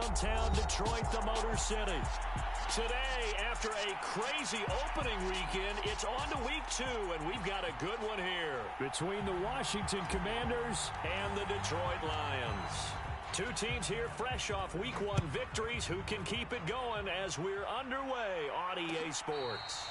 downtown Detroit, the Motor City. Today, after a crazy opening weekend, it's on to week 2, and we've got a good one here between the Washington Commanders and the Detroit Lions. Two teams here fresh off week 1 victories who can keep it going as we're underway on EA Sports.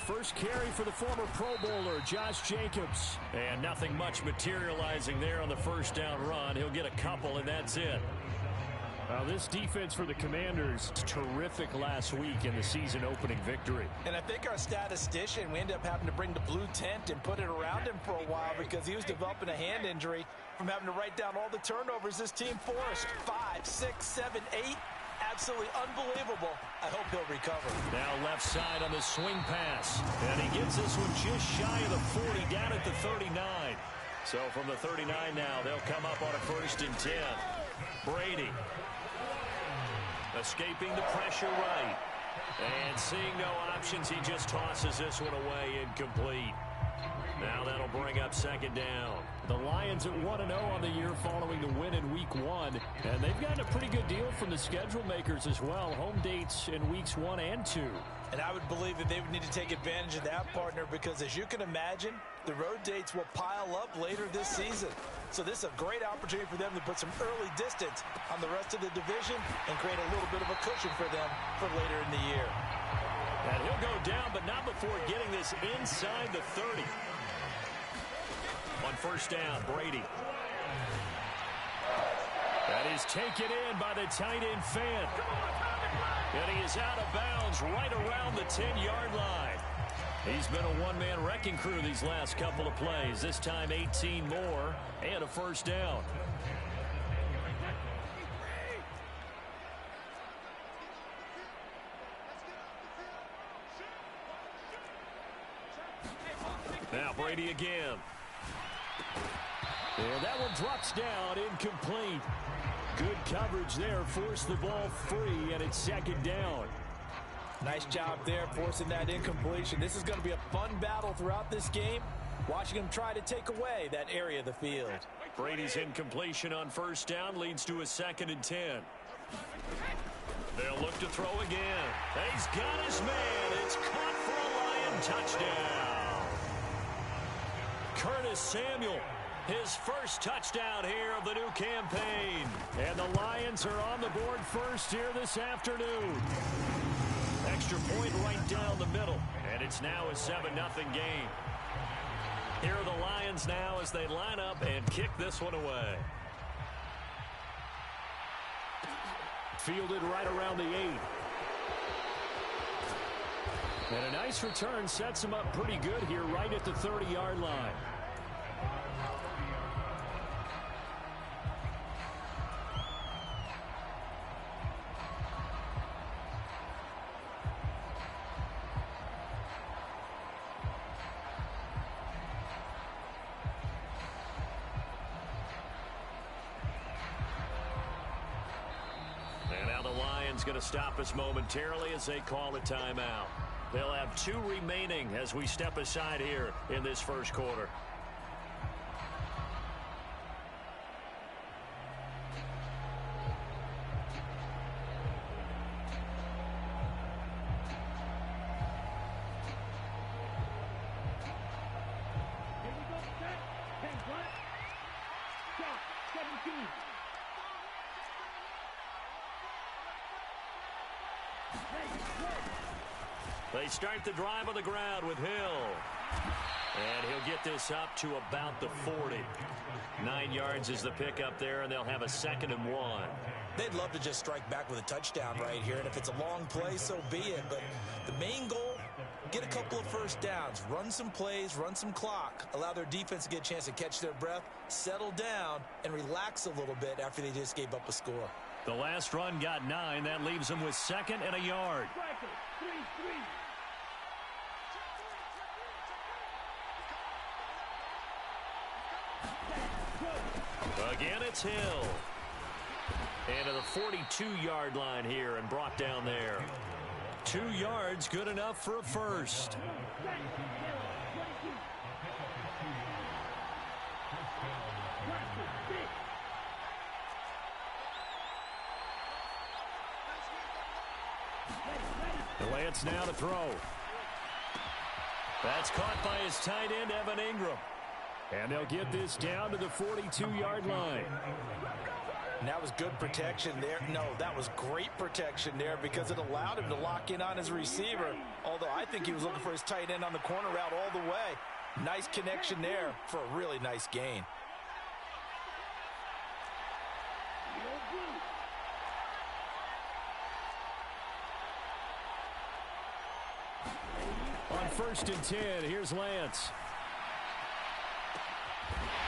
First carry for the former Pro Bowler, Josh Jacobs. And nothing much materializing there on the first down run. He'll get a couple, and that's it. This defense for the Commanders, terrific last week in the season-opening victory. And I think our statistician, we ended up having to bring the blue tent and put it around him for a while because he was developing a hand injury from having to write down all the turnovers this team forced. 5, 6, 7, 8. Absolutely unbelievable. I hope he'll recover. Now left side on the swing pass. And he gets this one just shy of the 40, down at the 39. So from the 39 now, they'll come up on a 1st and 10. Brady. Escaping the pressure right. And seeing no options, he just tosses this one away, incomplete. Now that'll bring up 2nd down. The Lions at 1-0 on the year following the win in week 1. And they've gotten a pretty good deal from the schedule makers as well. Home dates in weeks 1 and 2. And I would believe that they would need to take advantage of that, partner, because as you can imagine, the road dates will pile up later this season. So this is a great opportunity for them to put some early distance on the rest of the division and create a little bit of a cushion for them for later in the year. And he'll go down, but not before getting this inside the 30. On 1st down, Brady. That is taken in by the tight end Fant. And he is out of bounds right around the 10-yard line. He's been a one-man wrecking crew these last couple of plays. This time 18 more and a 1st down. Now Brady again. And that one drops down, incomplete. Good coverage there, forced the ball free, and it's 2nd down. Nice job there, forcing that incompletion. This is going to be a fun battle throughout this game, watching him try to take away that area of the field. Brady's incompletion on 1st down leads to a 2nd and 10. They'll look to throw again. He's got his man. It's caught for a Lion touchdown. Curtis Samuel. His first touchdown here of the new campaign. And the Lions are on the board first here this afternoon. Extra point right down the middle. And it's now a 7-0 game. Here are the Lions now as they line up and kick this one away. Fielded right around the 8. And a nice return sets him up pretty good here right at the 30-yard line. Going to stop us momentarily as they call a timeout. They'll have 2 remaining as we step aside here in this 1st quarter. They start the drive on the ground with Hill. And he'll get this up to about the 40. 9 yards is the pickup there, and they'll have a 2nd and 1. They'd love to just strike back with a touchdown right here, and if it's a long play, so be it. But the main goal, get a couple of first downs, run some plays, run some clock, allow their defense to get a chance to catch their breath, settle down, and relax a little bit after they just gave up a score. The last run got 9. That leaves them with 2nd and a yard. Again, it's Hill. And to the 42-yard line here and brought down there. 2 yards, good enough for a first. Lance now to throw. That's caught by his tight end, Evan Ingram. And they'll get this down to the 42-yard line. And that was good protection there. No, that was great protection there because it allowed him to lock in on his receiver. Although I think he was looking for his tight end on the corner route all the way. Nice connection there for a really nice gain. On 1st and 10, here's Lance.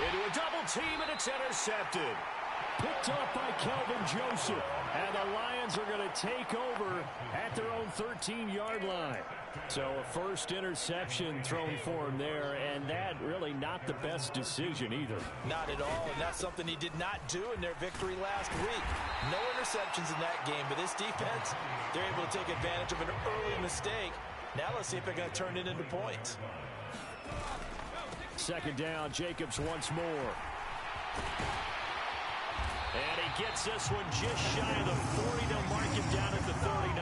Into a double team, and it's intercepted. Picked up by Kelvin Joseph. And the Lions are going to take over at their own 13-yard line. So a first interception thrown for him there, and that really not the best decision either. Not at all, and that's something he did not do in their victory last week. No interceptions in that game, but this defense, they're able to take advantage of an early mistake. Now let's see if they're going to turn it into points. 2nd down, Jacobs once more. And he gets this one just shy of the 40. They'll mark him down at the 39.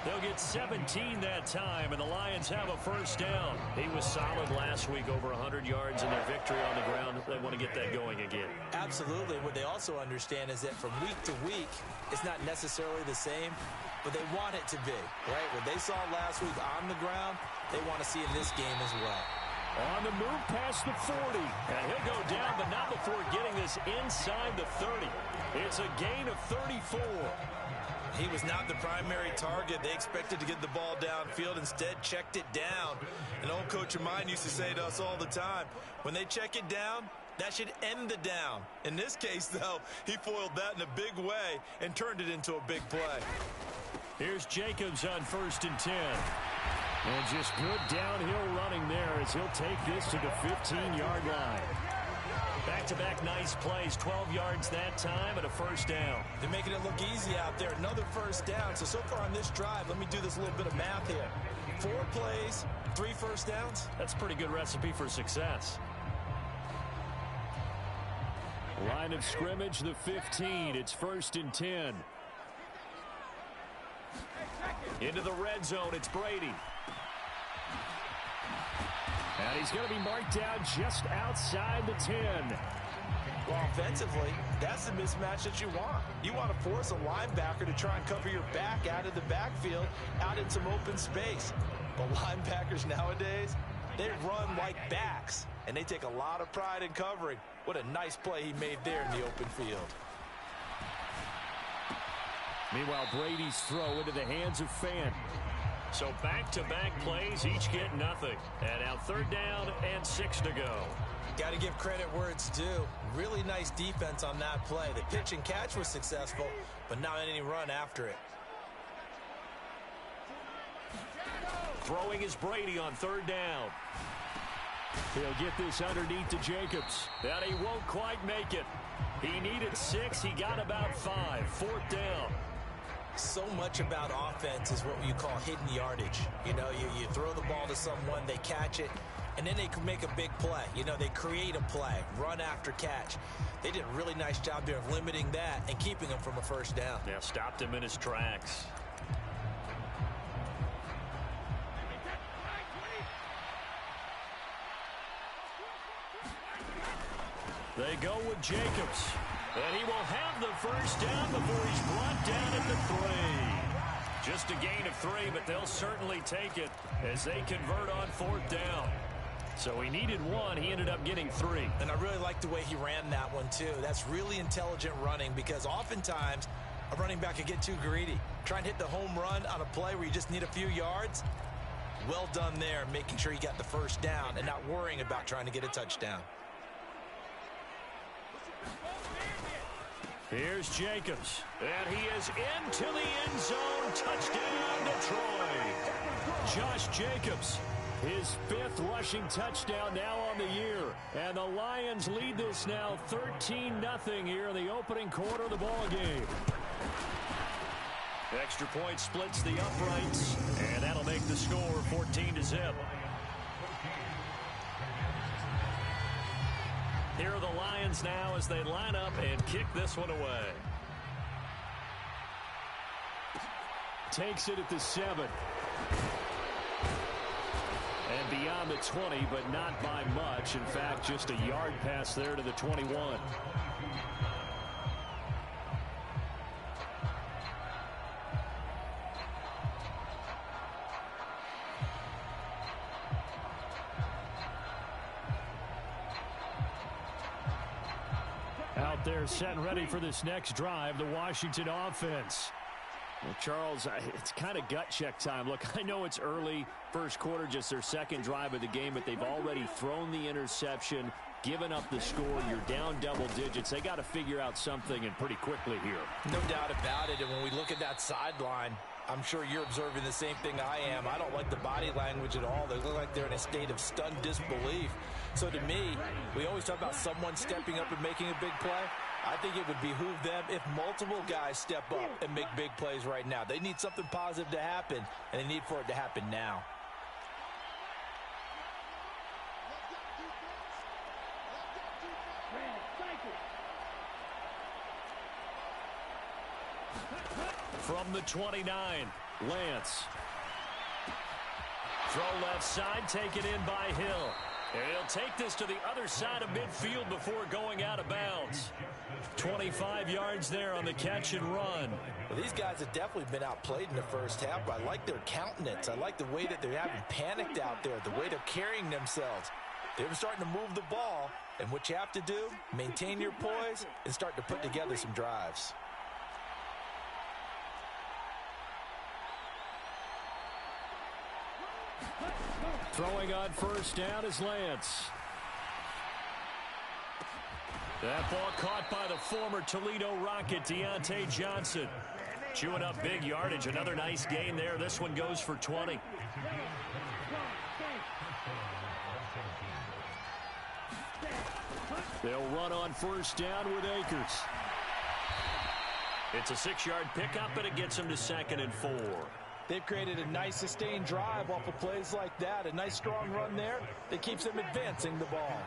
They'll get 17 that time, and the Lions have a first down. He was solid last week, over 100 yards in their victory on the ground. They want to get that going again. Absolutely. What they also understand is that from week to week, it's not necessarily the same, but they want it to be, right? What they saw last week on the ground, they want to see in this game as well. On the move past the 40. And he'll go down, but not before getting this inside the 30. It's a gain of 34. He was not the primary target. They expected to get the ball downfield. Instead, checked it down. An old coach of mine used to say to us all the time, when they check it down, that should end the down. In this case, though, he foiled that in a big way and turned it into a big play. Here's Jacobs on 1st and 10. And just good downhill running there as he'll take this to the 15-yard line. Back-to-back nice plays, 12 yards that time and a first down. They're making it look easy out there. Another first down. So far on this drive, let me do this little bit of math here. 4 plays, 3 first downs. That's a pretty good recipe for success. Line of scrimmage, the 15. It's 1st and 10. Into the red zone, it's Brady. And he's going to be marked down just outside the 10. Well, offensively, that's the mismatch that you want. You want to force a linebacker to try and cover your back out of the backfield, out in some open space. But linebackers nowadays, they run like backs, and they take a lot of pride in covering. What a nice play he made there in the open field. Meanwhile, Brady's throw into the hands of Fant. So back-to-back plays, each get nothing. And now 3rd down and 6 to go. Got to give credit where it's due. Really nice defense on that play. The pitch and catch was successful, but not any run after it. Throwing is Brady on 3rd down. He'll get this underneath to Jacobs. And he won't quite make it. He needed 6. He got about 5. 4th down. So much about offense is what you call hidden yardage. You know, you throw the ball to someone, they catch it, and then they can make a big play. You know, they create a play, run after catch. They did a really nice job there of limiting that and keeping him from a first down. Yeah, stopped him in his tracks. They go with Jacobs. And he will have the first down before he's brought down at the 3. Just a gain of 3, but they'll certainly take it as they convert on 4th down. So he needed 1. He ended up getting 3. And I really like the way he ran that one, too. That's really intelligent running because oftentimes a running back can get too greedy. Try and hit the home run on a play where you just need a few yards. Well done there, making sure he got the first down and not worrying about trying to get a touchdown. Here's Jacobs, and he is into the end zone. Touchdown, Detroit. Josh Jacobs, his 5th rushing touchdown now on the year. And the Lions lead this now 13-0 here in the opening quarter of the ball game. Extra point splits the uprights, and that'll make the score 14-0. Here are the Lions now as they line up and kick this one away. Takes it at the 7. And beyond the 20, but not by much. In fact, just a yard pass there to the 21. Out there set and ready for this next drive, the Washington offense. Well, Charles, it's kind of gut check time. Look, I know it's early, first quarter, just their second drive of the game, but they've already thrown the interception, given up the score. You're down double digits. They got to figure out something, and pretty quickly here. No doubt about it, and when we look at that sideline, I'm sure you're observing the same thing I am. I don't like the body language at all. They look like they're in a state of stunned disbelief. So to me, we always talk about someone stepping up and making a big play. I think it would behoove them if multiple guys step up and make big plays right now. They need something positive to happen, and they need for it to happen now. From the 29, Lance. Throw left side, taken in by Hill. And he'll take this to the other side of midfield before going out of bounds. 25 yards there on the catch and run. Well, these guys have definitely been outplayed in the first half, but I like their countenance. I like the way that they haven't panicked out there, the way they're carrying themselves. They're starting to move the ball, and what you have to do, maintain your poise and start to put together some drives. Throwing on first down is Lance. That ball caught by the former Toledo Rocket, Deontay Johnson. Chewing up big yardage. Another nice gain there. This one goes for 20. They'll run on first down with Akers. It's a 6-yard pickup, and it gets them to 2nd and 4. They've created a nice sustained drive off of plays like that. A nice strong run there that keeps them advancing the ball.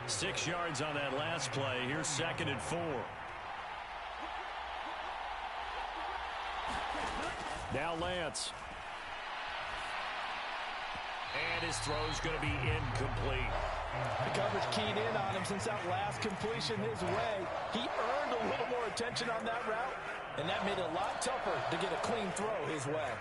6 yards on that last play. Here's 2nd and 4. Now Lance. And his throw's going to be incomplete. The coverage keyed in on him since that last completion his way. He earned a little more attention on that route, and that made it a lot tougher to get a clean throw his way.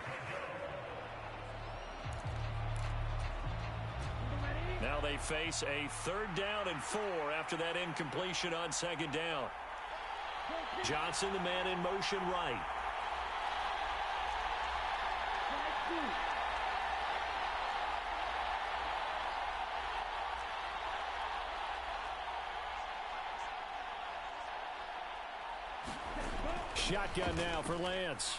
Now they face a 3rd down and 4 after that incompletion on 2nd down. Johnson, the man in motion right. Shotgun now for Lance.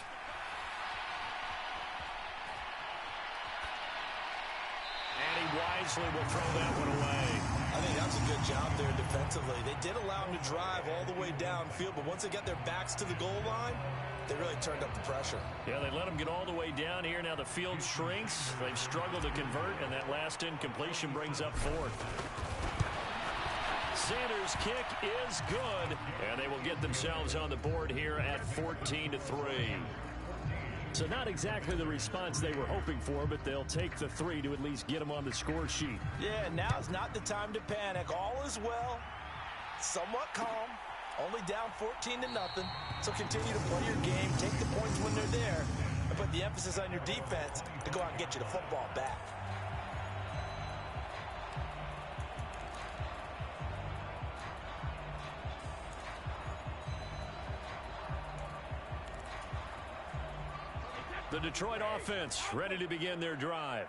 And he wisely will throw that one away. I think that's a good job there defensively. They did allow him to drive all the way downfield, but once they got their backs to the goal line, they really turned up the pressure. Yeah, they let him get all the way down here. Now the field shrinks. They've struggled to convert, and that last incompletion brings up 4th. Sanders' kick is good, and they will get themselves on the board here at 14-3. So not exactly the response they were hoping for, but they'll take the 3 to at least get them on the score sheet. Yeah, now's not the time to panic. All is well, somewhat calm, only down 14-0. So continue to play your game, take the points when they're there, and put the emphasis on your defense to go out and get you the football back. The Detroit offense ready to begin their drive.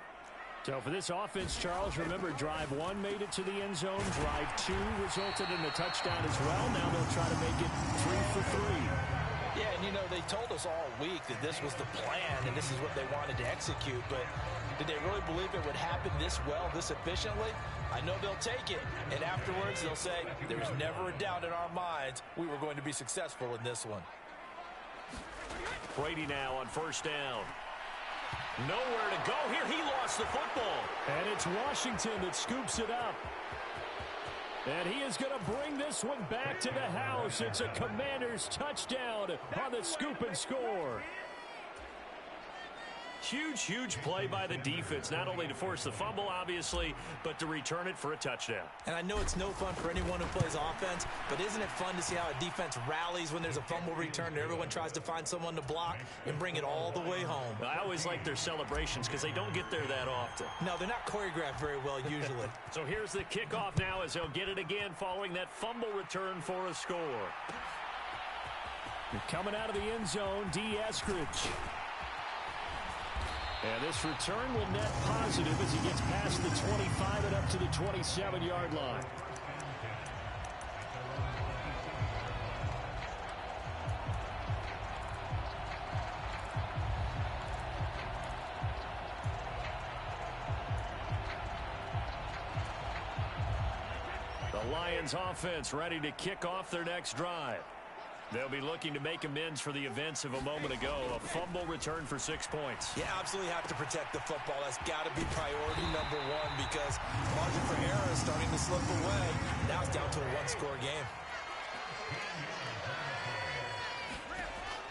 So for this offense, Charles, remember, drive 1 made it to the end zone. Drive 2 resulted in a touchdown as well. Now they'll try to make it 3 for 3. Yeah, and, they told us all week that this was the plan and this is what they wanted to execute. But did they really believe it would happen this well, this efficiently? I know they'll take it. And afterwards, they'll say, there's never a doubt in our minds we were going to be successful in this one. Brady now on first down. Nowhere to go here. He lost the football. And it's Washington that scoops it up. And he is going to bring this one back to the house. It's a Commanders touchdown on the scoop and score. Huge play by the defense, not only to force the fumble, obviously, but to return it for a touchdown. And I know it's no fun for anyone who plays offense, but isn't it fun to see how a defense rallies when there's a fumble return and everyone tries to find someone to block and bring it all the way home? I always like their celebrations because they don't get there that often. No, they're not choreographed very well usually. So here's the kickoff now as they'll get it again following that fumble return for a score. Coming out of the end zone, D. Eskridge. And this return will net positive as he gets past the 25 and up to the 27-yard line. The Lions offense ready to kick off their next drive. They'll be looking to make amends for the events of a moment ago. A fumble return for 6 points. Yeah, absolutely have to protect the football. That's got to be priority number one because margin for error is starting to slip away. Now it's down to a one-score game.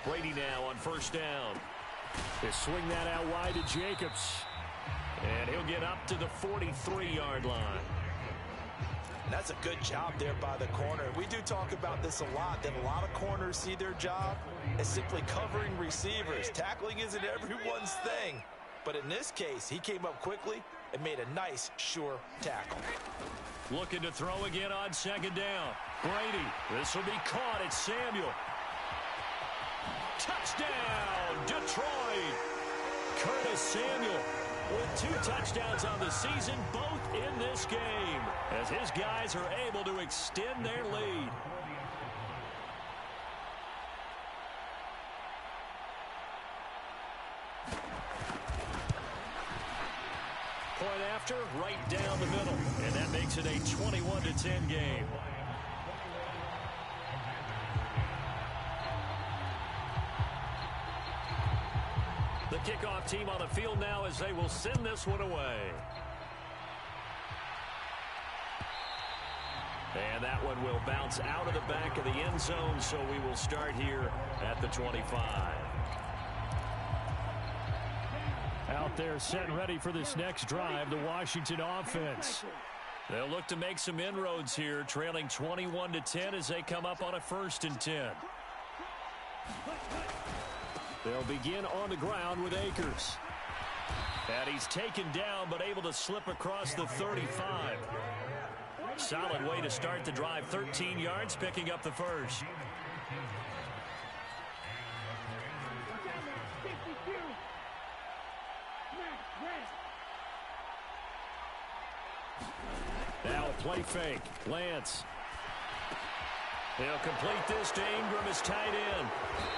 Brady now on first down. They swing that out wide to Jacobs. And he'll get up to the 43-yard line. And that's a good job there by the corner. We do talk about this a lot, that a lot of corners see their job as simply covering receivers. Tackling isn't everyone's thing. But in this case, he came up quickly and made a nice, sure tackle. Looking to throw again on second down. Brady, this will be caught. It's Samuel. Touchdown, Detroit. Curtis Samuel with 2 touchdowns on the season, both in this game, as his guys are able to extend their lead. Point after, right down the middle, and that makes it a 21-10 game. The kickoff team on the field now as they will send this one away. And that one will bounce out of the back of the end zone, so we will start here at the 25. Out there set and ready for this next drive, the Washington offense. They'll look to make some inroads here, trailing 21-10 as they come up on a 1st and 10. They'll begin on the ground with Akers. And he's taken down but able to slip across the 35. Solid way to start the drive. 13 yards, picking up the first. Now a play fake. Lance. He'll complete this to Ingram as tight end.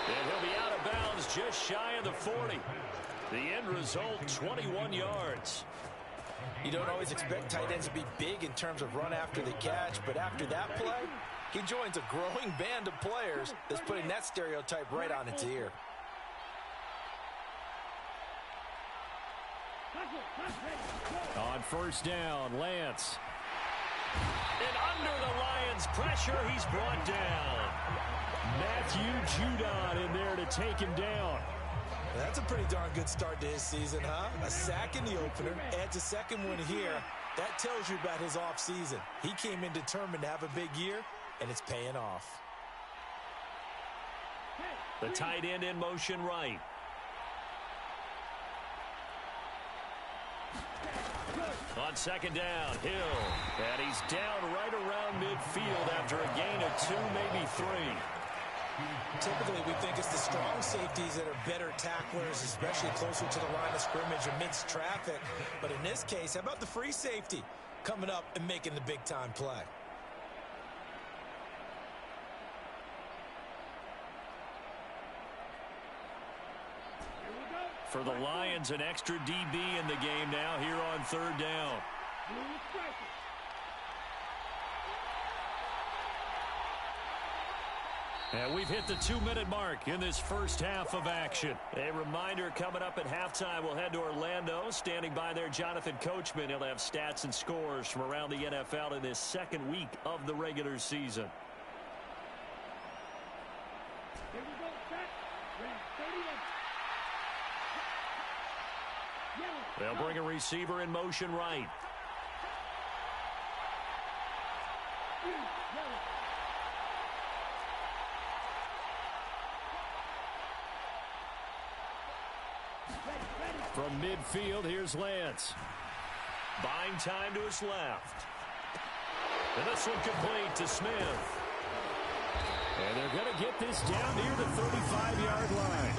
And he'll be out of bounds just shy of the 40. The end result, 21 yards. You don't always expect tight ends to be big in terms of run after the catch, but after that play, he joins a growing band of players that's putting that stereotype right on its ear. On first down, Lance. And under the Lions' pressure, he's brought down. Matthew Judon in there to take him down. That's a pretty darn good start to his season, huh? A sack in the opener, adds a second one here. That tells you about his offseason. He came in determined to have a big year, and it's paying off. The tight end in motion right. On second down, Hill. And he's down right around midfield after a gain of 2, maybe 3. Typically, we think it's the strong safeties that are better tacklers, especially closer to the line of scrimmage amidst traffic. But in this case, how about the free safety coming up and making the big-time play? For the Lions, an extra DB in the game now here on third down. And we've hit the 2-minute mark in this first half of action. A reminder, coming up at halftime, we'll head to Orlando. Standing by there, Jonathan Coachman. He'll have stats and scores from around the NFL in this second week of the regular season. They'll bring a receiver in motion right. From midfield, here's Lance. Buying time to his left. And this one complete to Smith. And they're going to get this down near the 35-yard line.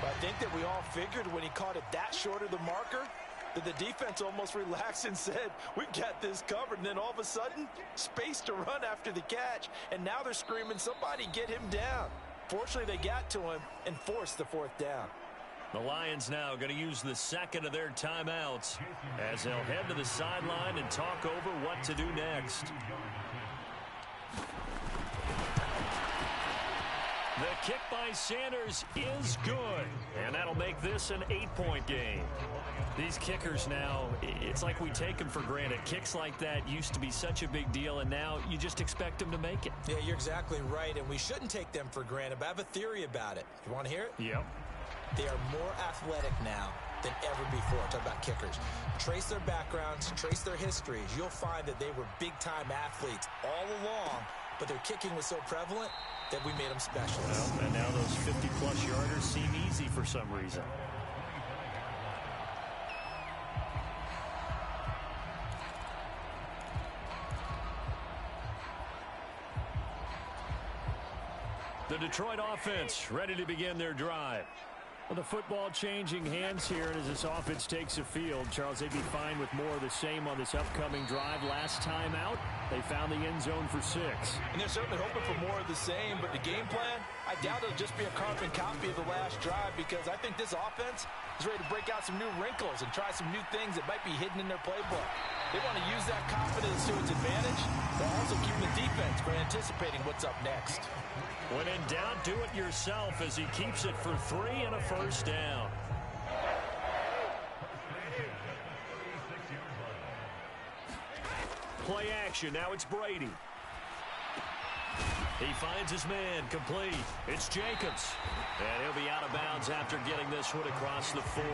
I think that we all figured when he caught it that short of the marker that the defense almost relaxed and said, we've got this covered. And then all of a sudden, space to run after the catch. And now they're screaming, somebody get him down. Fortunately, they got to him and forced the fourth down. The Lions now going to use the second of their timeouts as they'll head to the sideline and talk over what to do next. The kick by Sanders is good, and that'll make this an 8-point game. These kickers now, it's like we take them for granted. Kicks like that used to be such a big deal, and now you just expect them to make it. Yeah, you're exactly right, and we shouldn't take them for granted, but I have a theory about it. You want to hear it? Yep. They are more athletic now than ever before. Talk about kickers. Trace their backgrounds, trace their histories. You'll find that they were big-time athletes all along, but their kicking was so prevalent that we made them specialists. Well, and now those 50-plus yarders seem easy for some reason. The Detroit offense ready to begin their drive. Well, the football changing hands here as this offense takes the field. Charles, they'd be fine with more of the same on this upcoming drive. Last time out, they found the end zone for 6. And they're certainly hoping for more of the same, but the game plan, I doubt it'll just be a carbon copy of the last drive because I think this offense is ready to break out some new wrinkles and try some new things that might be hidden in their playbook. They want to use that confidence to its advantage, while also keeping the defense from anticipating what's up next. When in doubt, do it yourself as he keeps it for 3 and a first down. Play action. Now it's Brady. He finds his man complete. It's Jacobs. And he'll be out of bounds after getting this one across the 40.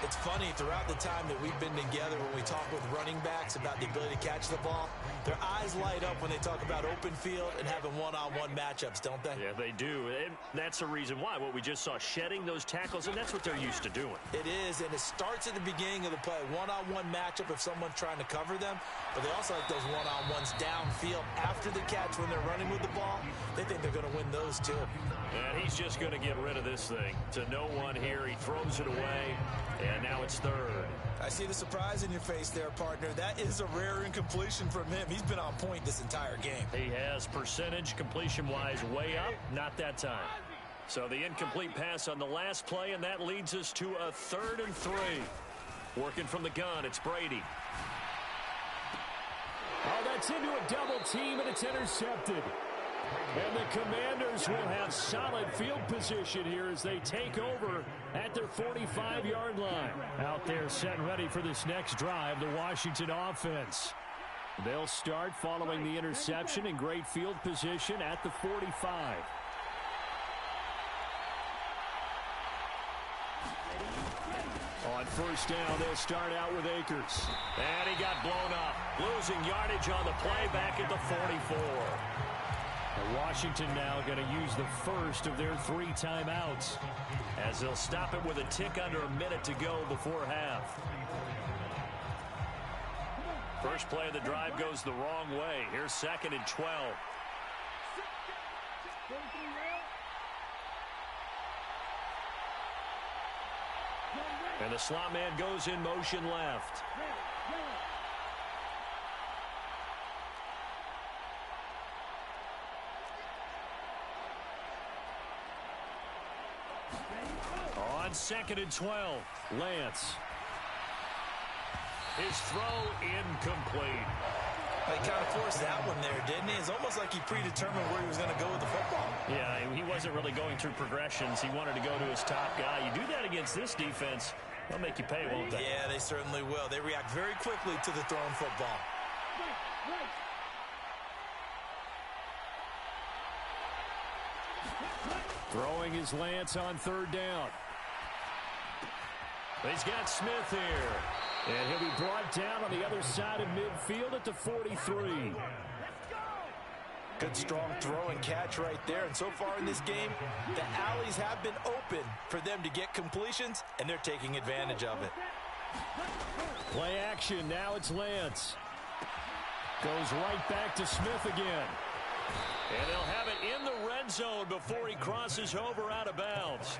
It's funny, throughout the time that we've been together, when we talk with running backs about the ability to catch the ball, their eyes light up when they talk about open field and having one-on-one matchups, don't they? Yeah, they do. And that's the reason why. What we just saw, shedding those tackles, and that's what they're used to doing. It is, and it starts at the beginning of the play. One-on-one matchup if someone's trying to cover them, but they also like those one-on-ones downfield after the catch when they're running with the ball. They think they're going to win those, too. And he's just going to get rid of this thing to no one here. He throws it away, and now it's third. I see the surprise in your face there, partner. That is a rare incompletion from him. He's been on point this entire game. He has percentage completion-wise way up, not that time. So the incomplete pass on the last play, and that leads us to a 3rd and 3. Working from the gun, it's Brady. Oh, that's into a double team, and it's intercepted. And the Commanders will have solid field position here as they take over at their 45-yard line. Out there set and ready for this next drive, the Washington offense. They'll start following the interception in great field position at the 45. On first down, they'll start out with Akers. And he got blown up, losing yardage on the play back at the 44. Washington now going to use the first of their 3 timeouts as they'll stop it with a tick under a minute to go before half. First play of the drive goes the wrong way. Here's 2nd and 12. And the slot man goes in motion left. On 2nd and 12, Lance. His throw incomplete. He kind of forced that one there, didn't he? It's almost like he predetermined where he was going to go with the football. Yeah, he wasn't really going through progressions. He wanted to go to his top guy. You do that against this defense, they'll make you pay, won't they? Yeah, they certainly will. They react very quickly to the thrown football. Throwing is Lance on 3rd down. He's got Smith here. And he'll be brought down on the other side of midfield at the 43. Good strong throw and catch right there. And so far in this game, the alleys have been open for them to get completions, and they're taking advantage of it. Play action. Now it's Lance. Goes right back to Smith again. And they'll have it in the red zone before he crosses over out of bounds.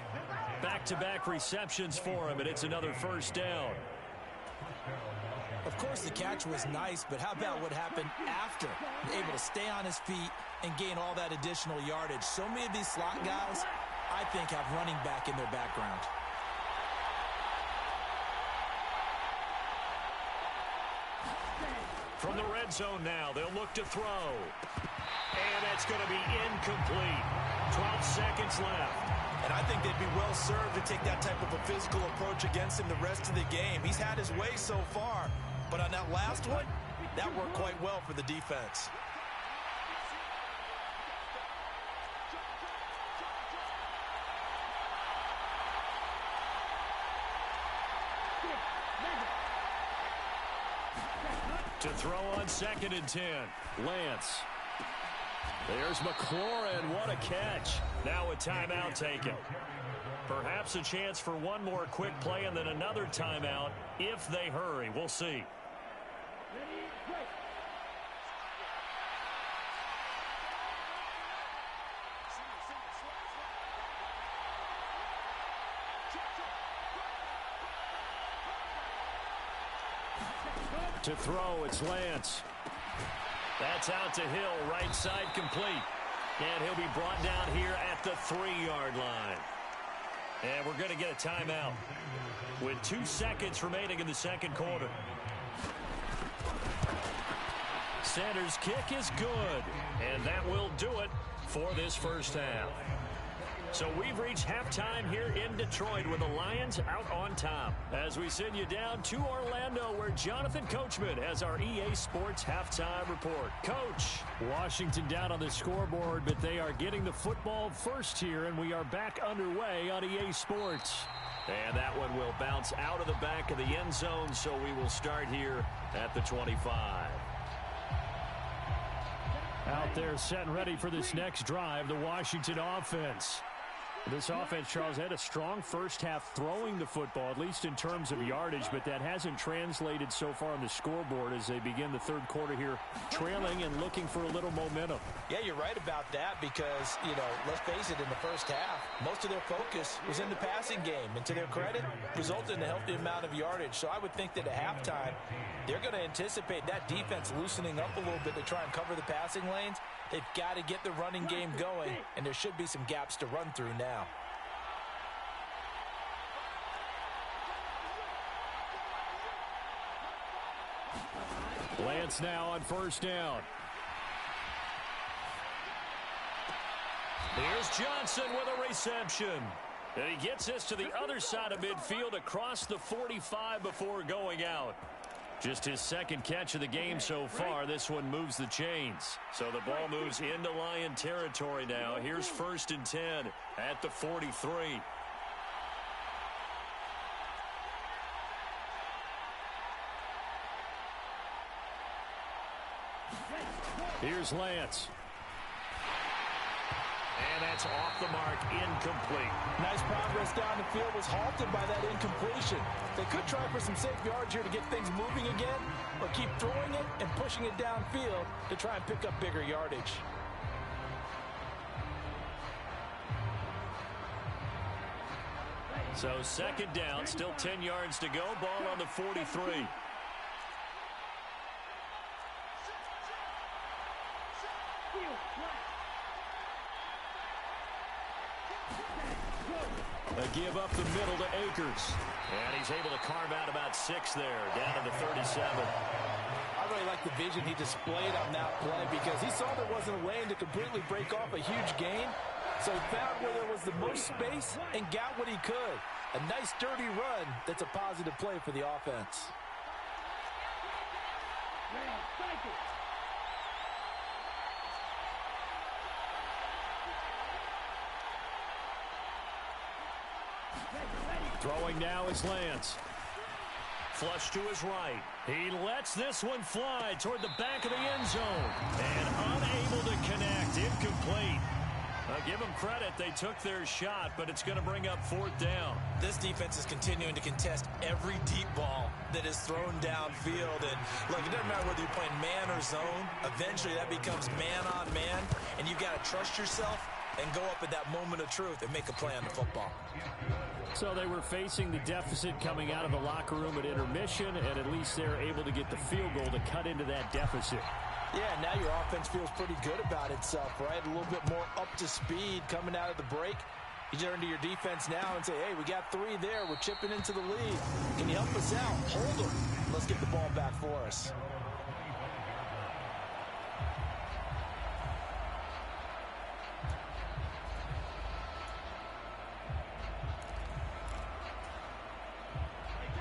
Back-to-back receptions for him, and it's another 1st down. Of course, the catch was nice, but how about what happened after? Able to stay on his feet and gain all that additional yardage. So many of these slot guys, I think, have running back in their background. From the red zone now, they'll look to throw. And that's going to be incomplete. 12 seconds left. And I think they'd be well served to take that type of a physical approach against him the rest of the game. He's had his way so far. But on that last one, that worked quite well for the defense. To throw on 2nd and 10. Lance. There's McLaurin. What a catch. Now a timeout taken. Perhaps a chance for one more quick play and then another timeout if they hurry. We'll see. To throw, it's Lance. That's out to Hill, right side complete. And he'll be brought down here at the 3-yard line. And we're going to get a timeout with 2 seconds remaining in the 2nd quarter. Sanders' kick is good, and that will do it for this 1st half. So we've reached halftime here in Detroit with the Lions out on top. As we send you down to Orlando where Jonathan Coachman has our EA Sports halftime report. Coach, Washington down on the scoreboard, but they are getting the football first here, and we are back underway on EA Sports. And that one will bounce out of the back of the end zone, so we will start here at the 25. Out there set and ready for this next drive, the Washington offense. This offense, Charles, had a strong 1st half throwing the football, at least in terms of yardage, but that hasn't translated so far on the scoreboard as they begin the 3rd quarter here, trailing and looking for a little momentum. Yeah, you're right about that because, let's face it, in the 1st half, most of their focus was in the passing game. And to their credit, resulted in a healthy amount of yardage. So I would think that at halftime, they're going to anticipate that defense loosening up a little bit to try and cover the passing lanes. They've got to get the running game going, and there should be some gaps to run through now. Lance now on 1st down. Here's Johnson with a reception. And he gets this to the other side of midfield across the 45 before going out. Just his 2nd catch of the game so far. This one moves the chains. So the ball moves into Lion territory now. Here's 1st and 10 at the 43. Here's Lance. And that's off the mark, incomplete. Nice progress down the field, was halted by that incompletion. They could try for some safe yards here to get things moving again, or keep throwing it and pushing it downfield to try and pick up bigger yardage. So second down, still 10 yards to go. Ball on the 43. A give up the middle to Akers. And he's able to carve out about 6 there, down to the 37. I really like the vision he displayed on that play because he saw there wasn't a lane to completely break off a huge gain. So he found where there was the most space and got what he could. A nice, dirty run that's a positive play for the offense. Throwing now is Lance. Flush to his right. He lets this one fly toward the back of the end zone. And unable to connect. Incomplete. Give them credit. They took their shot, but it's going to bring up 4th down. This defense is continuing to contest every deep ball that is thrown downfield. And, look, it doesn't matter whether you're playing man or zone. Eventually, that becomes man on man. And you've got to trust yourself and go up at that moment of truth and make a play on the football. So they were facing the deficit coming out of the locker room at intermission, and at least they're able to get the field goal to cut into that deficit. Yeah, now your offense feels pretty good about itself, right? A little bit more up to speed coming out of the break. You turn to your defense now and say, hey, we got 3 there. We're chipping into the lead. Can you help us out? Hold them. Let's get the ball back for us.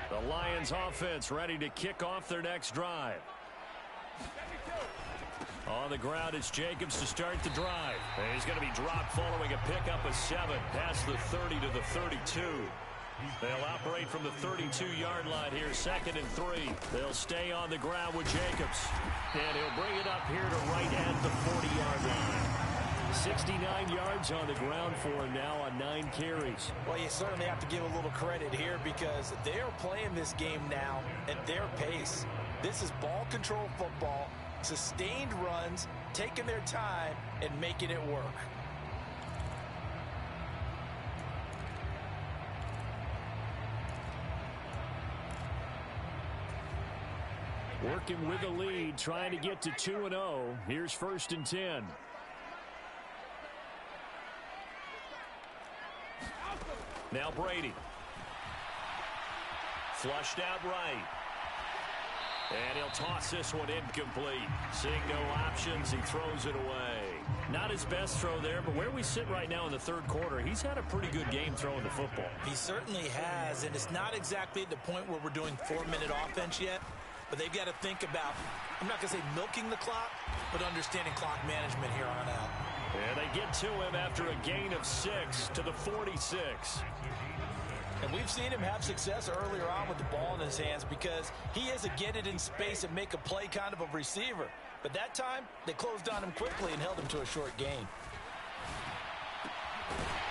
The Lions offense ready to kick off their next drive. On the ground is Jacobs to start the drive. And he's going to be dropped following a pickup of 7 past the 30 to the 32. They'll operate from the 32-yard line here, 2nd and 3. They'll stay on the ground with Jacobs. And he'll bring it up here to right at the 40-yard line. 69 yards on the ground for him now on 9 carries. Well, you certainly have to give a little credit here because they're playing this game now at their pace. This is ball control football, sustained runs, taking their time, and making it work. Working with the lead, trying to get to 2-0. Here's 1st and 10. Now Brady. Flushed out right. And he'll toss this one incomplete. Seeing no options, he throws it away. Not his best throw there, but where we sit right now in the 3rd quarter, he's had a pretty good game throwing the football. He certainly has, and it's not exactly at the point where we're doing 4-minute offense yet, but they've got to think about, I'm not going to say milking the clock, but understanding clock management here on out. And they get to him after a gain of 6 to the 46. And we've seen him have success earlier on with the ball in his hands because he is a get it in space and make a play kind of a receiver. But that time, they closed on him quickly and held him to a short gain.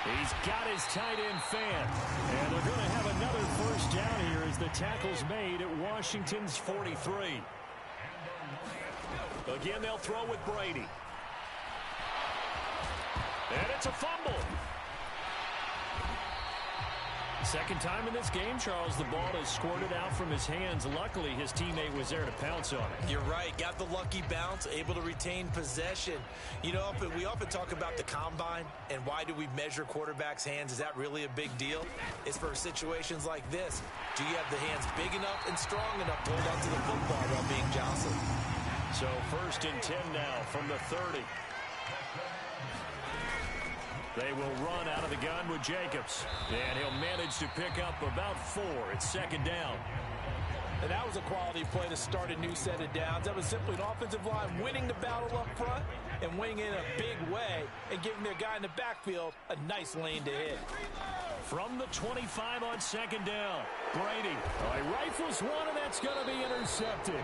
He's got his tight end fan. And they're going to have another 1st down here as the tackle's made at Washington's 43. Again, they'll throw with Brady. And it's a fumble. Second time in this game, Charles, the ball is squirted out from his hands. Luckily, his teammate was there to pounce on it. You're right. Got the lucky bounce, able to retain possession. You know, we often talk about the combine and why do we measure quarterbacks' hands. Is that really a big deal? It's for situations like this. Do you have the hands big enough and strong enough to hold on to the football while being jostled? So 1st and 10 now from the 30. They will run out of the gun with Jacobs. And he'll manage to pick up about 4. It's 2nd down. And that was a quality play to start a new set of downs. That was simply an offensive line winning the battle up front and winning in a big way and giving their guy in the backfield a nice lane to hit. From the 25 on 2nd down, Brady. He rifles one, and that's going to be intercepted.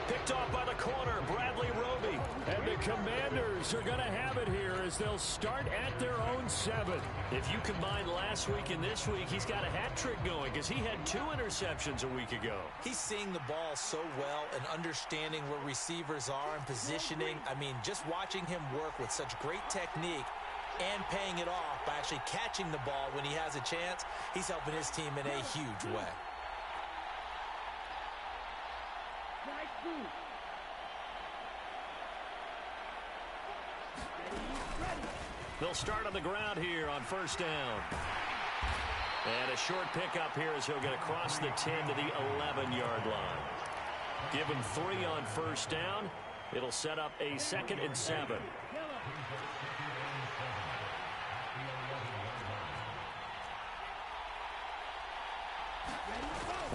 Picked off by the corner, Bradley Roby. And the Commanders are going to have it here as they'll start at their own 7. If you combine last week and this week, he's got a hat trick going because he had 2 interceptions a week ago. He's seeing the ball so well and understanding where receivers are and positioning. I mean, just watching him work with such great technique and paying it off by actually catching the ball when he has a chance. He's helping his team in a huge way. They'll start on the ground here on first down. And a short pickup here as he'll get across the 10 to the 11-yard line. Give him 3 on first down. It'll set up a 2nd and 7.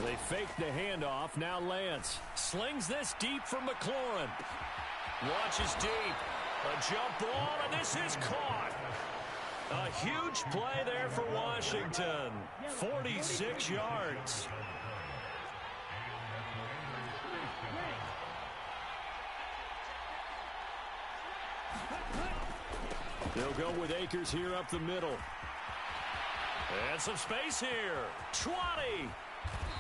They fake the handoff. Now Lance slings this deep from McLaurin. Launches deep. A jump ball, and this is caught. A huge play there for Washington. 46 yards. They'll go with Akers here up the middle. And some space here. 20.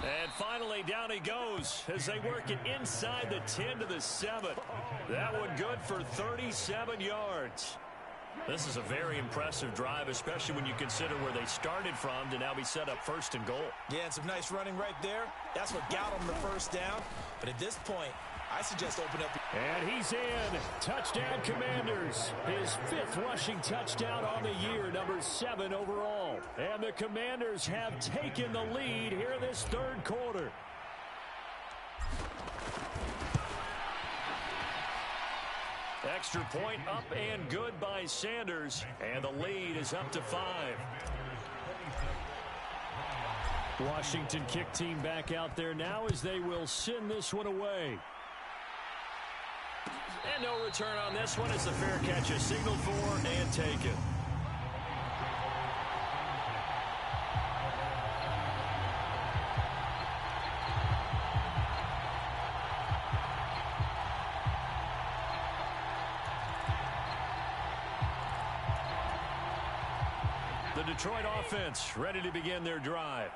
And finally, down he goes as they work it inside the 10 to the 7. That one good for 37 yards. This is a very impressive drive, especially when you consider where they started from to now be set up 1st and goal. Yeah, and some nice running right there. That's what got him the first down. But at this point, I suggest open up. And he's in. Touchdown, Commanders. His 5th rushing touchdown on the year, number 7 overall. And the Commanders have taken the lead here in this 3rd quarter. Extra point up and good by Sanders. And the lead is up to 5. Washington kick team back out there now as they will send this one away. And no return on this one as the fair catch is signaled for and taken. The Detroit offense ready to begin their drive.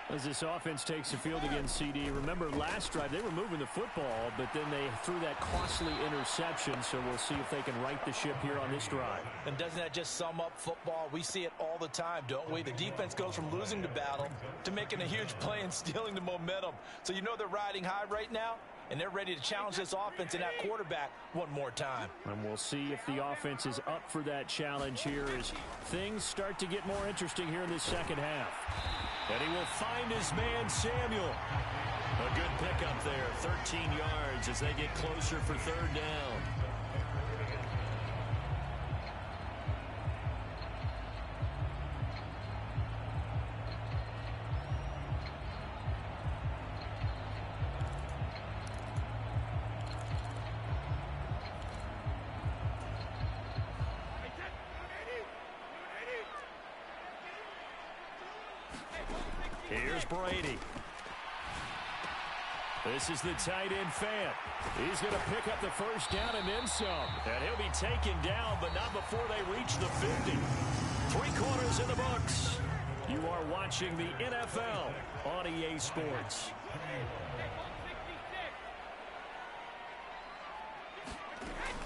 As this offense takes the field against CD, remember last drive they were moving the football, but then they threw that costly interception, so we'll see if they can right the ship here on this drive. And doesn't that just sum up football? We see it all the time, don't we? The defense goes from losing the battle to making a huge play and stealing the momentum. So you know they're riding high right now, and they're ready to challenge this offense and that quarterback one more time. And we'll see if the offense is up for that challenge here as things start to get more interesting here in this second half. And he will find his man, Samuel. A good pickup there, 13 yards as they get closer for 3rd down. Here's Brady. This is the tight end Fant. He's going to pick up the first down and then some. And he'll be taken down, but not before they reach the 50. 3 quarters in the books. You are watching the NFL on EA Sports.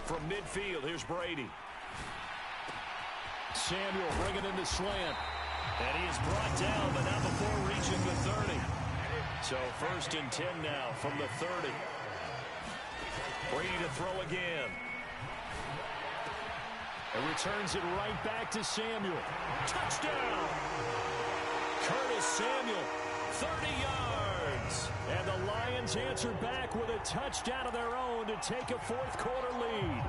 From midfield, here's Brady. Samuel bringing in the slant. And he is brought down, but not before reaching the 30. So 1st and 10 now from the 30. Brady to throw again. And returns it right back to Samuel. Touchdown! Curtis Samuel, 30 yards. And the Lions answer back with a touchdown of their own to take a 4th quarter lead.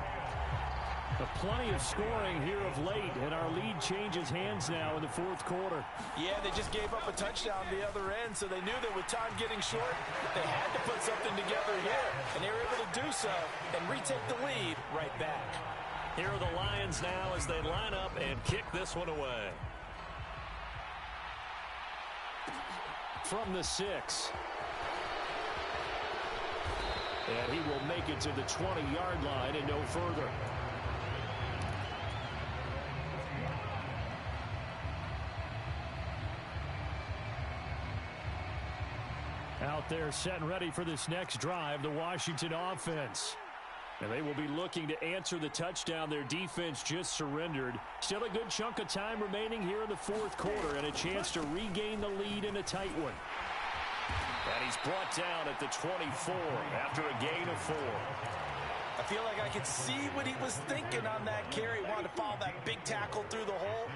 Plenty of scoring here of late, and our lead changes hands now in the 4th quarter. Yeah, they just gave up a touchdown the other end, so they knew that with time getting short, they had to put something together here, and they were able to do so and retake the lead right back. Here are the Lions now as they line up and kick this one away. From the 6. And he will make it to the 20-yard line and no further. Out there set and ready for this next drive, the Washington offense. And they will be looking to answer the touchdown their defense just surrendered. Still a good chunk of time remaining here in the fourth quarter and a chance to regain the lead in a tight one. And he's brought down at the 24 after a gain of 4. I feel like I could see what he was thinking on that carry. Wanted to follow that big tackle through the hole.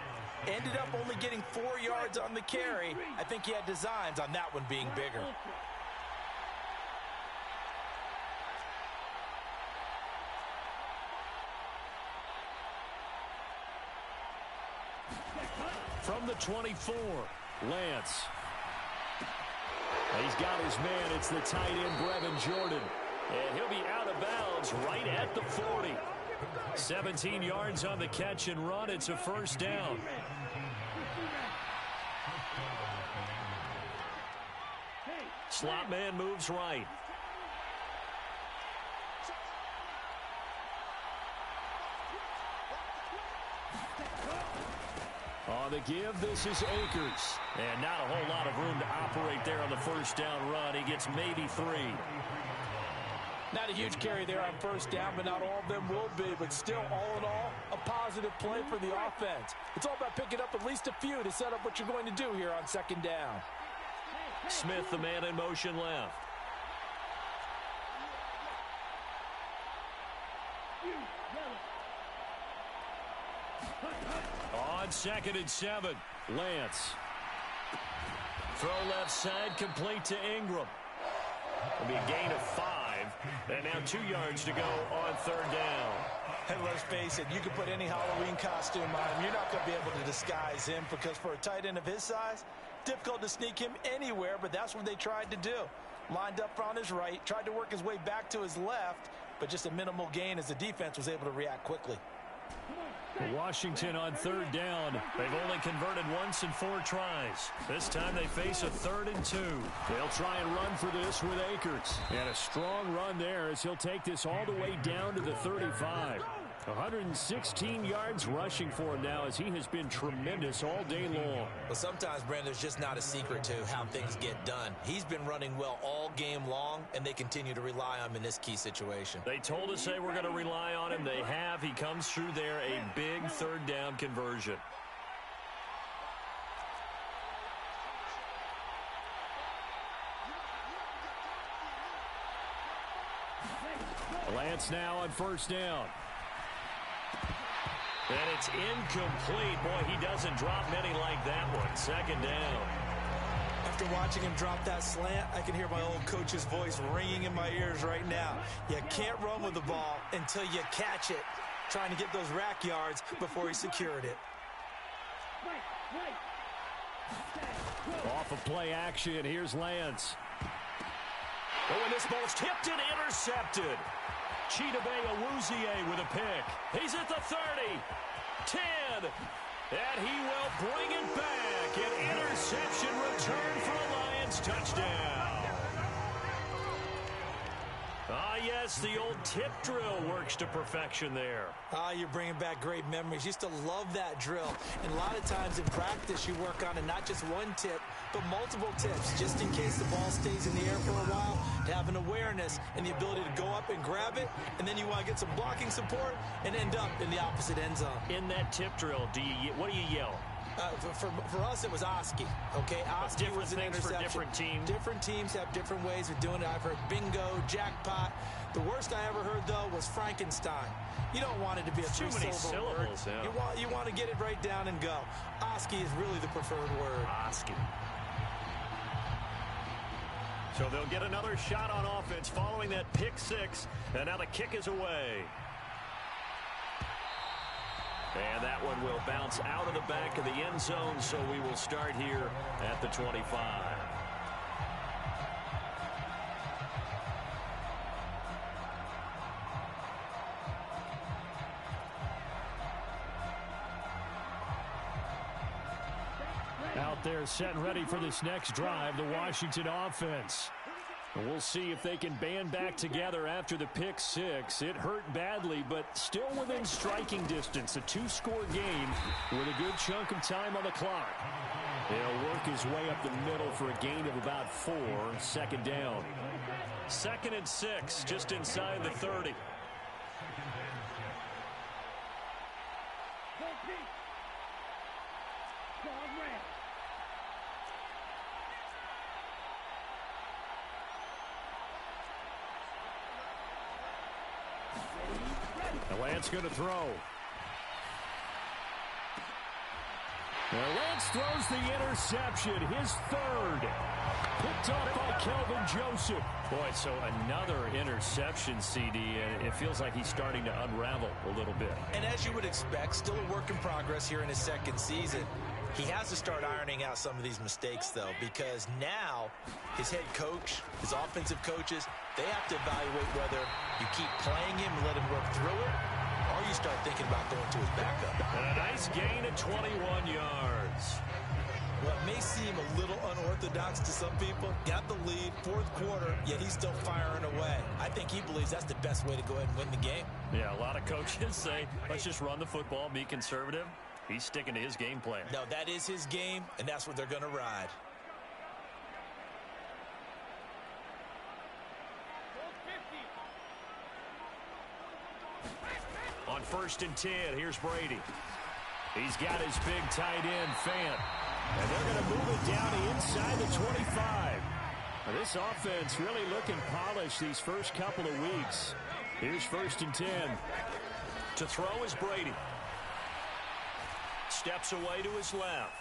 Ended up only getting 4 yards on the carry. I think he had designs on that one being bigger. From the 24, Lance. He's got his man. It's the tight end, Brevin Jordan. And he'll be out of bounds right at the 40. 17 yards on the catch and run. It's a first down. Slot man moves right. On the give, this is Akers. And not a whole lot of room to operate there on the first down run. He gets maybe 3. Not a huge carry there on first down, but not all of them will be. But still, all in all, a positive play for the offense. It's all about picking up at least a few to set up what you're going to do here on second down. Smith, the man in motion left. On 2nd and 7, Lance. Throw left side, complete to Ingram. It'll be a gain of 5. And now 2 yards to go on third down. And let's face it, you can put any Halloween costume on him. You're not going to be able to disguise him because for a tight end of his size, difficult to sneak him anywhere, but that's what they tried to do. Lined up on his right, tried to work his way back to his left, but just a minimal gain as the defense was able to react quickly. Washington on third down. They've only converted once in 4 tries. This time they face a 3rd and 2. They'll try and run for this with Akers. And a strong run there as he'll take this all the way down to the 35. 116 yards rushing for him now as he has been tremendous all day long. Well, sometimes, Brandon, there's just not a secret to how things get done. He's been running well all game long, and they continue to rely on him in this key situation. They told us they were going to rely on him. They have. He comes through there, a big third down conversion. Lance now on first down. And it's incomplete. Boy, he doesn't drop many like that one. 2nd down. After watching him drop that slant, I can hear my old coach's voice ringing in my ears right now. You can't run with the ball until you catch it. Trying to get those rack yards before he secured it. Off of play action, here's Lance. Oh, and this ball's tipped and intercepted. Chidobe Awuzie with a pick. He's at the 30, 10, and he will bring it back. An interception return for a Lions touchdown. Ah, yes, the old tip drill works to perfection there. Ah, you're bringing back great memories. Used to love that drill. And a lot of times in practice, you work on it not just one tip, but multiple tips, just in case the ball stays in the air for a while, to have an awareness and the ability to go up and grab it, and then you want to get some blocking support and end up in the opposite end zone. In that tip drill, what do you yell? For us, it was Oski. Okay, Oski was an interception. For different teams. Different teams have different ways of doing it. I've heard bingo, jackpot. The worst I ever heard, though, was Frankenstein. You don't want it to be a three-syllable word. Yeah. You want to get it right down and go. Oski is really the preferred word. Oski. So they'll get another shot on offense following that pick 6, and now the kick is away. And that one will bounce out of the back of the end zone, so we will start here at the 25. Out there set and ready for this next drive, the Washington offense. And we'll see if they can band back together after the pick 6. It hurt badly, but still within striking distance. A 2-score game with a good chunk of time on the clock. He'll work his way up the middle for a gain of about 4. 2nd down. 2nd and 6, just inside the 30. The Lance going to throw. Lance throws the interception, his third. Picked up by Kelvin Joseph. Boy, so another interception, CD, and it feels like he's starting to unravel a little bit. And as you would expect, still a work in progress here in his second season. He has to start ironing out some of these mistakes, though, because now his head coach, his offensive coaches, they have to evaluate whether you keep playing him and let him work through it, or you start thinking about going to his backup. And a nice gain of 21 yards. What may seem a little unorthodox to some people, got the lead, fourth quarter, yet he's still firing away. I think he believes that's the best way to go ahead and win the game. Yeah, a lot of coaches say, let's just run the football, be conservative. He's sticking to his game plan. No, that is his game, and that's what they're going to ride. On 1st and 10, here's Brady. He's got his big tight end, Fant. And they're going to move it down to inside the 25. Now, this offense really looking polished these first couple of weeks. Here's 1st and 10. To throw is Brady. Steps away to his left.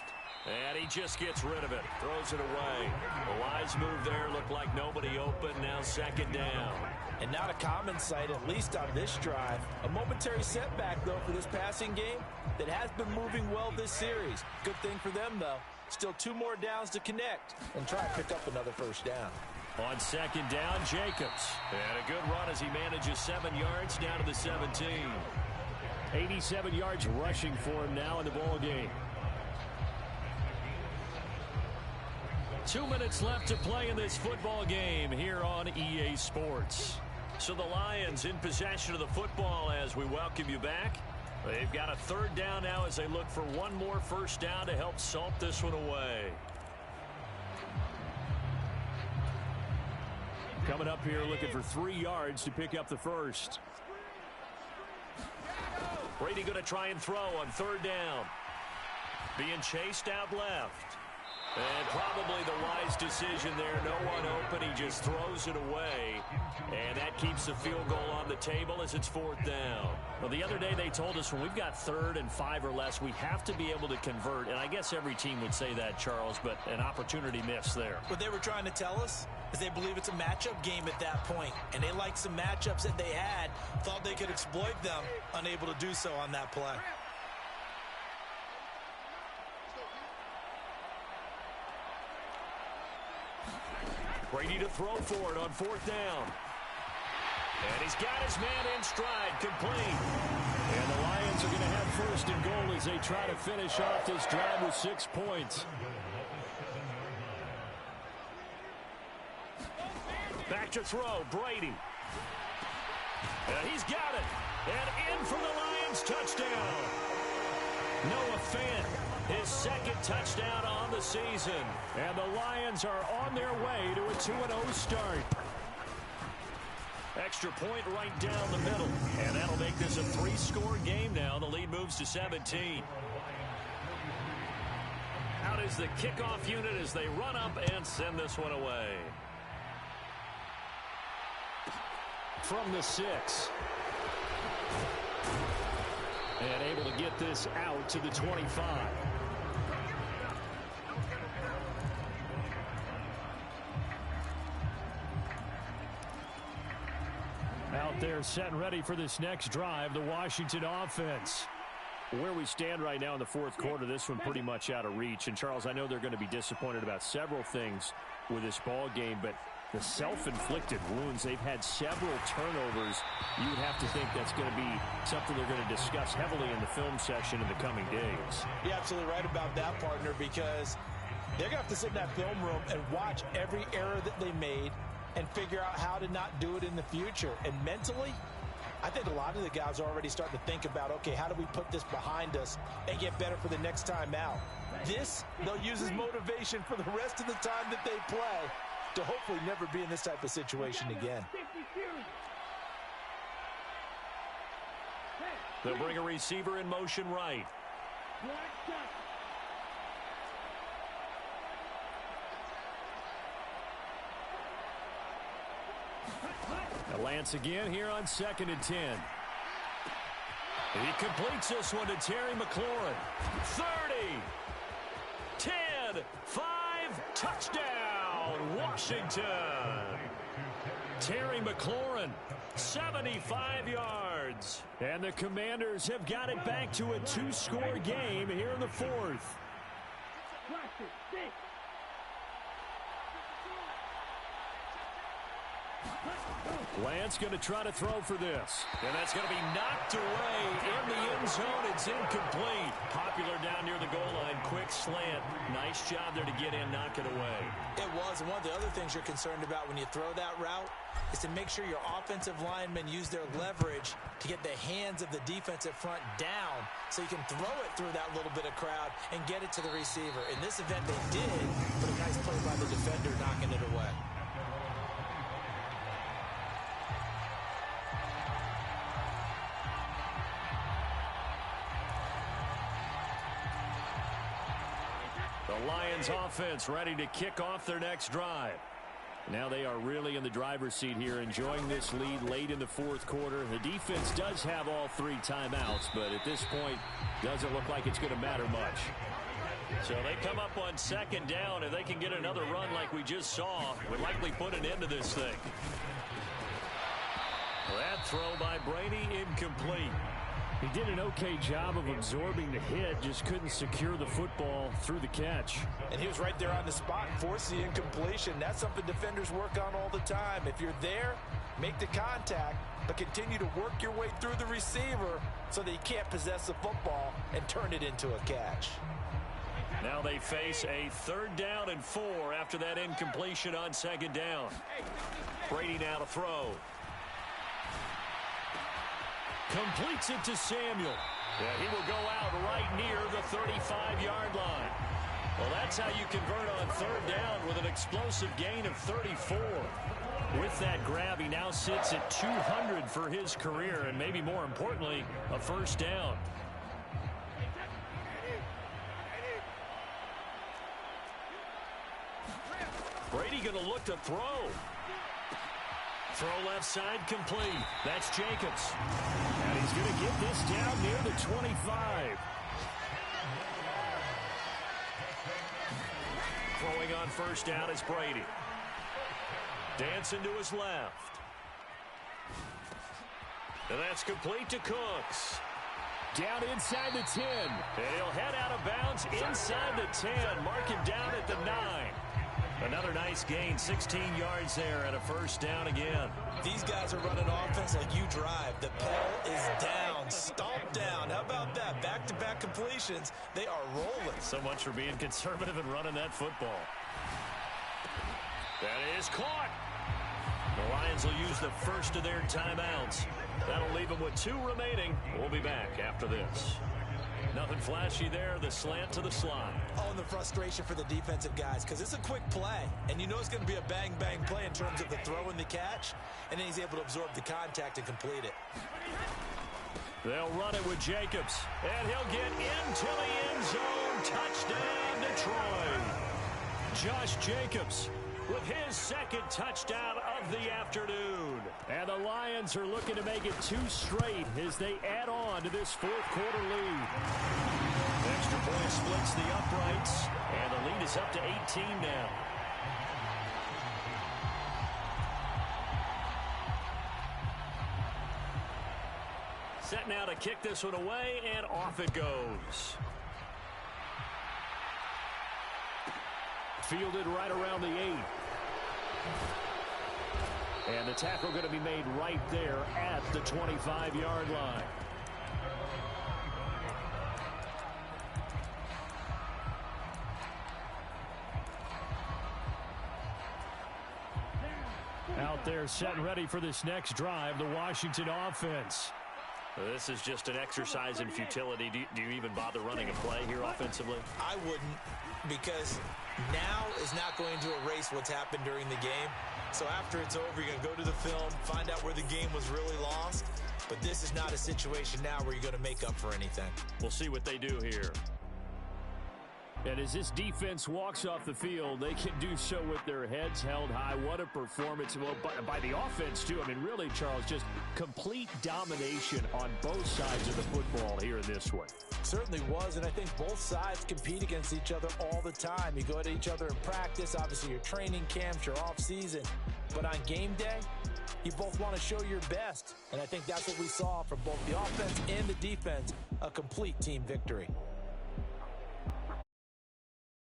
And he just gets rid of it. Throws it away. The wise move there. Looked like nobody open. Now 2nd down. And not a common sight, at least on this drive. A momentary setback, though, for this passing game that has been moving well this series. Good thing for them, though. Still 2 more downs to connect and try and pick up another 1st down. On 2nd down, Jacobs. And a good run as he manages 7 yards down to the 17. 87 yards rushing for him now in the ball game. 2 minutes left to play in this football game here on EA Sports. So the Lions in possession of the football as we welcome you back. They've got a 3rd down now as they look for one more 1st down to help salt this one away. Coming up here looking for 3 yards to pick up the 1st. Brady going to try and throw on 3rd down. Being chased out left. And probably the wise decision there. No one open. He just throws it away. And that keeps the field goal on the table as it's 4th down. Well, the other day they told us when we've got 3rd and 5 or less, we have to be able to convert. And I guess every team would say that, Charles, but an opportunity missed there. What they were trying to tell us is they believe it's a matchup game at that point. And they liked some matchups that they had, thought they could exploit them, unable to do so on that play. Brady to throw for it on 4th down. And he's got his man in stride, complete. And the Lions are going to have 1st and goal as they try to finish off this drive with 6 points. Back to throw, Brady. And he's got it. And in for the Lions touchdown. Noah Fant, his 2nd touchdown on the season. And the Lions are on their way to a 2-0 start. Extra point right down the middle. And that'll make this a 3-score game now. The lead moves to 17. Out is the kickoff unit as they run up and send this one away. From the 6. And able to get this out to the 25. Out there set and ready for this next drive, the Washington offense. Where we stand right now in the 4th quarter, this one pretty much out of reach. And, Charles, I know they're going to be disappointed about several things with this ball game, but the self-inflicted wounds, they've had several turnovers. You would have to think that's going to be something they're going to discuss heavily in the film session in the coming days. You're absolutely right about that, partner, because they're going to have to sit in that film room and watch every error that they made and figure out how to not do it in the future. And mentally, I think a lot of the guys are already starting to think about, okay, how do we put this behind us and get better for the next time out? This, they'll use as motivation for the rest of the time that they play to hopefully never be in this type of situation again. They'll bring a receiver in motion right. Lance again here on 2nd and 10. He completes this one to Terry McLaurin. 30, 10, 5, touchdown, Washington. Terry McLaurin, 75 yards. And the Commanders have got it back to a 2-score game here in the 4th. Lance going to try to throw for this. And that's going to be knocked away in the end zone. It's incomplete. Popular down near the goal line. Quick slant. Nice job there to get in, knock it away. It was. And one of the other things you're concerned about when you throw that route is to make sure your offensive linemen use their leverage to get the hands of the defensive front down so you can throw it through that little bit of crowd and get it to the receiver. In this event, they did, but a nice play by the defender knocking it away. The Lions offense ready to kick off their next drive. Now they are really in the driver's seat here, enjoying this lead late in the 4th quarter. The defense does have all 3 timeouts, but at this point, doesn't look like it's going to matter much. So they come up on 2nd down, and they can get another run like we just saw. Would likely put an end to this thing. That throw by Brady, incomplete. He did an okay job of absorbing the hit, just couldn't secure the football through the catch. And he was right there on the spot and forced the incompletion. That's something defenders work on all the time. If you're there, make the contact, but continue to work your way through the receiver so that you can't possess the football and turn it into a catch. Now they face a 3rd down and 4 after that incompletion on 2nd down. Brady now to throw. Completes it to Samuel. Yeah, he will go out right near the 35-yard line. Well, that's how you convert on 3rd down with an explosive gain of 34. With that grab, he now sits at 200 for his career, and maybe more importantly, a 1st down. Brady going to look to throw. Throw left side complete. That's Jacobs. And he's going to get this down near the 25. Throwing on 1st down is Brady. Dancing to his left. And that's complete to Cooks. Down inside the 10. And he'll head out of bounds inside the 10. Mark him down at the 9. Another nice gain, 16 yards there and a 1st down again. These guys are running offense like you drive. The pedal is down, stomped down. How about that? Back-to-back completions. They are rolling. So much for being conservative and running that football. That is caught. The Lions will use the 1st of their timeouts. That'll leave them with 2 remaining. We'll be back after this. Nothing flashy there, the slant to the slot. Oh, and the frustration for the defensive guys, because it's a quick play, and you know it's going to be a bang-bang play in terms of the throw and the catch, and then he's able to absorb the contact and complete it. They'll run it with Jacobs, and he'll get into the end zone. Touchdown, Detroit. Josh Jacobs with his 2nd touchdown of the afternoon. And the Lions are looking to make it 2 straight as they add on to this 4th quarter lead. Extra point splits the uprights, and the lead is up to 18 now. Set now to kick this one away, and off it goes. Fielded right around the 8. And the tackle going to be made right there at the 25-yard line. Out there set and ready for this next drive, the Washington offense. This is just an exercise in futility. Do you even bother running a play here offensively? I wouldn't, because now is not going to erase what's happened during the game. So after it's over, you're going to go to the film, find out where the game was really lost. But this is not a situation now where you're going to make up for anything. We'll see what they do here. And as this defense walks off the field, they can do so with their heads held high. What a performance. Well, by the offense, too. I mean, really, Charles, just complete domination on both sides of the football here in this one. Certainly was, and I think both sides compete against each other all the time. You go at each other in practice, obviously your training camps, your off-season. But on game day, you both want to show your best. And I think that's what we saw from both the offense and the defense, a complete team victory.